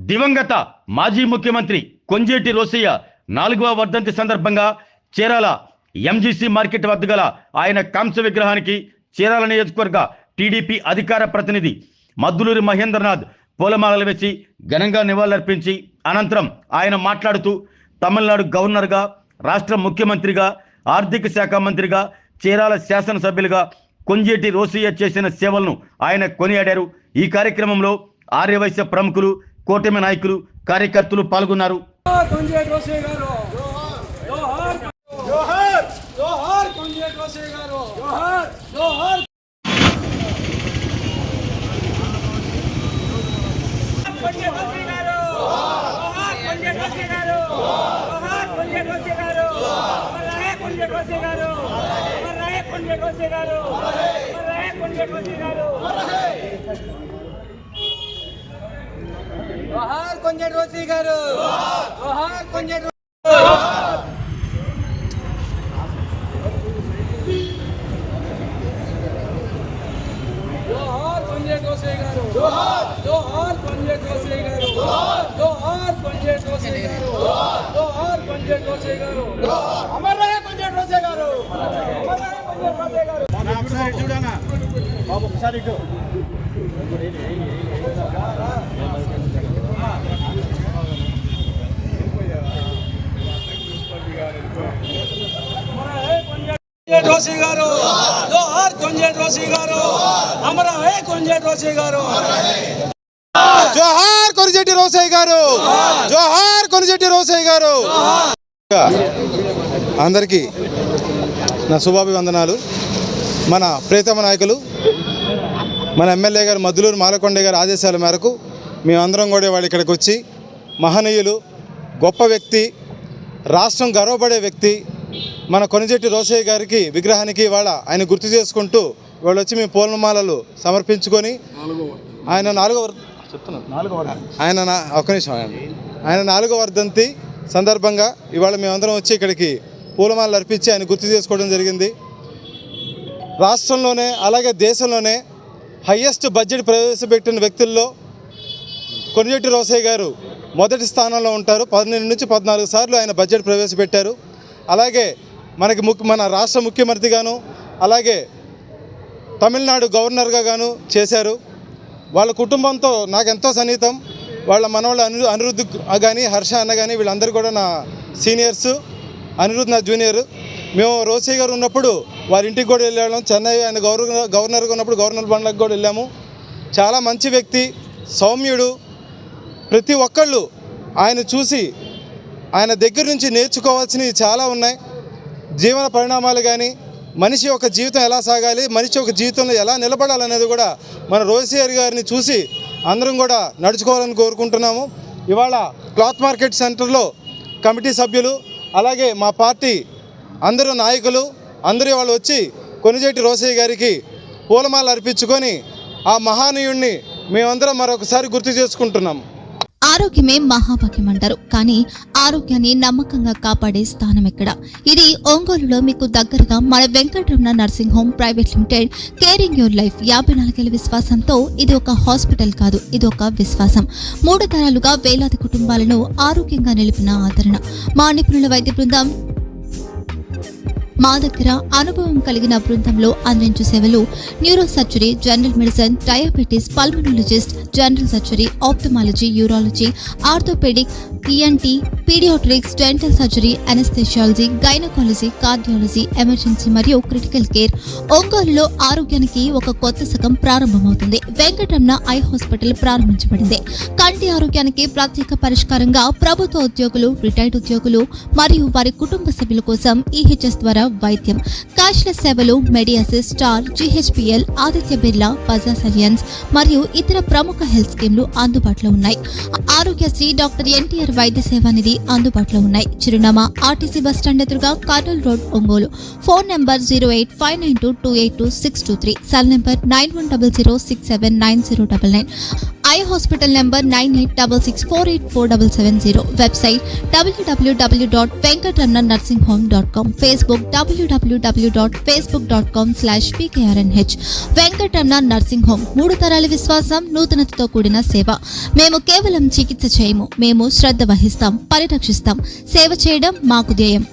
దివంగత మాజీ ముఖ్యమంత్రి కొంజేటి రోసయ్య 4వ వర్ధంతి సందర్భంగా చీరాల ఎంజీసీ మార్కెట్ వద్ద గల ఆయన కాంస్య విగ్రహానికి చీరాల నియోజకవర్గ టీడీపీ అధికార ప్రతినిధి మద్దులూరి మహేంద్రనాథ్ పూలమాలలు వేసి ఘనంగా నివాళులర్పించి అనంతరం ఆయన మాట్లాడుతూ తమిళనాడు గవర్నర్గా, రాష్ట్ర ముఖ్యమంత్రిగా, ఆర్థిక శాఖ మంత్రిగా, చీరాల శాసనసభ్యులుగా కొంజేటి రోసయ్య చేసిన సేవలను ఆయన కొనియాడారు. ఈ కార్యక్రమంలో ఆర్యవైశ్య ప్రముఖులు, కూటమి నాయకులు, కార్యకర్తలు పాల్గొన్నారు. జోహార్ కొంజేటి రోసయ్య గారు, జోహార్ కొంజేటి జోహార్ కొంజేటి రోసయ్య గారు, జోహార్ కొంజేటి రోసయ్య గారు, జోహార్ కొంజేటి రోసయ్య గారు, జోహార్ కొంజేటి రోసయ్య గారు, అమర్ రహే కొంజేటి రోసయ్య గారు, అమర్ రహే కొంజేటి రోసయ్య గారు. ఒకసారి చూడనా బాబు, ఒకసారి ఇటు రోసయ్య గారు, జోహార్ కొంజేటి రోసయ్య గారు, అమర్ రహే కొంజేటి రోసయ్య గారు. జోహార్ కొంజేటి రోసయ్య గారు, జోహార్ కొంజేటి రోసయ్య గారు. అందరికీ నా శుభాభివందనాలు. మన ప్రియతమ నాయకులు, మన ఎమ్మెల్యే గారు మద్దులూరు మాలకొండ గారి ఆదేశాల మేరకు మేమందరం కూడా వాళ్ళు ఇక్కడికి వచ్చి మహనీయులు, గొప్ప వ్యక్తి, రాష్ట్రం గర్వపడే వ్యక్తి మన కొంజేటి రోసయ్య గారికి విగ్రహానికి ఇవాళ ఆయన గుర్తు చేసుకుంటూ వాళ్ళు వచ్చి మేము పూలమాలలు సమర్పించుకొని ఆయన ఆయన 4వ వర్ధంతి సందర్భంగా ఇవాళ మేమందరం వచ్చి ఇక్కడికి పూలమాలలు అర్పించి ఆయన గుర్తు చేసుకోవడం జరిగింది. రాష్ట్రంలోనే అలాగే దేశంలోనే హయ్యెస్ట్ బడ్జెట్ ప్రవేశపెట్టిన వ్యక్తుల్లో కొంజేటి రోసయ్య గారు మొదటి స్థానంలో ఉంటారు. 12 నుంచి 14 సార్లు ఆయన బడ్జెట్ ప్రవేశపెట్టారు. అలాగే మన రాష్ట్ర ముఖ్యమంత్రిగాను, అలాగే తమిళనాడు గవర్నర్గా గాను చేశారు. వాళ్ళ కుటుంబంతో నాకు ఎంతో సన్నిహితం. వాళ్ళ మనవాళ్ళ అనిరుద్ధ్ కానీ, హర్ష అన్న కానీ వీళ్ళందరూ కూడా నా సీనియర్స్. అనిరుద్ధ్ నా జూనియర్. మేము రోసయ్య గారు ఉన్నప్పుడు వారి ఇంటికి కూడా వెళ్ళాము. చెన్నై ఆయన గవర్నర్గా ఉన్నప్పుడు గవర్నర్ బండ్లకు కూడా వెళ్ళాము. చాలా మంచి వ్యక్తి, సౌమ్యుడు. ప్రతి ఒక్కళ్ళు ఆయన చూసి ఆయన దగ్గర నుంచి నేర్చుకోవాల్సినవి చాలా ఉన్నాయి. జీవన పరిణామాలు కానీ, మనిషి యొక్క జీవితం ఎలా సాగాలి, మనిషి యొక్క జీవితంలో ఎలా నిలబడాలనేది కూడా మన రోసయ్య గారిని చూసి అందరం కూడా నడుచుకోవాలని కోరుకుంటున్నాము. ఇవాళ క్లాత్ మార్కెట్ సెంటర్లో కమిటీ సభ్యులు, అలాగే మా పార్టీ అందరూ నాయకులు అందరూ వాళ్ళు వచ్చి కొంజేటి రోసయ్య గారికి పూలమాల అర్పించుకొని ఆ మహానీయుడిని మేమందరం మరొకసారి గుర్తు చేసుకుంటున్నాం. ఆరోగ్యమే మహాభాగ్యం అంటారు, కానీ ఆరోగ్యాన్ని నమ్మకంగా కాపాడే స్థానం ఎక్కడ? ఇది ఒంగోలులో మీకు దగ్గరగా మన Venkataramana nursing home private limited. Caring your life 54 ఏళ్ల విశ్వాసంతో ఇది ఒక హాస్పిటల్ కాదు, ఇది ఒక విశ్వాసం. 3 తరాలుగా వేలాది కుటుంబాలను ఆరోగ్యంగా నిలిపిన ఆదరణ. మా నిపుణుల వైద్య బృందం మా దగ్గర అనుభవం కలిగిన బృందంలో అందించే సేవలు neurosurgery, general medicine, diabetes, pulmonologist, general surgery, ophthalmology, urology, orthopaedic, ENT, paediatrics, dental surgery, anaesthesiology, gynaecology, cardiology, emergency మరియు క్రిటికల్ కేర్. ఒంగోలులో ఆరోగ్యానికి ఒక కొత్త శకం ప్రారంభమవుతుంది. వెంకటరమణ ఐ హాస్పిటల్ ప్రారంభించబడింది. కంటి ఆరోగ్యానికి ప్రత్యేక పరిష్కారంగా ప్రభుత్వ ఉద్యోగులు, రిటైర్డ్ ఉద్యోగులు మరియు వారి కుటుంబ సభ్యుల కోసం ఈహెచ్ఎస్ ద్వారా వైద్యం. క్యాష్లెస్ సేవలు Medi Assist, Star, GHPL, Aditya Birla, Bajaj Allianz మరియు ఇతర ప్రముఖ హెల్త్ స్కీమ్లు అందుబాటులో ఉన్నాయి. ఆరోగ్యశ్రీ, డాక్టర్ ఎన్టీఆర్ వైద్య సేవా నిధి అందుబాటులో ఉన్నాయి. చిరునామా ఆర్టీసీ బస్టాండ్ ఎదురుగా, Kurnool road, Ongole. Phone number 08592282623, cell number 9100679099. Eye hospital number 9866484770. Website www.venkatramnanursing.com. Facebook www.facebook.com/pkrnh. Venkataramana nursing home, 3 తరాల విశ్వాసం, నూతనతతో కూడిన సేవ. మేము కేవలం చికిత్స చేయము, మేము శ్రద్ధ వహిస్తాం, పరిరక్షిస్తాం. సేవ చేయడం మాకు ధ్యేయం.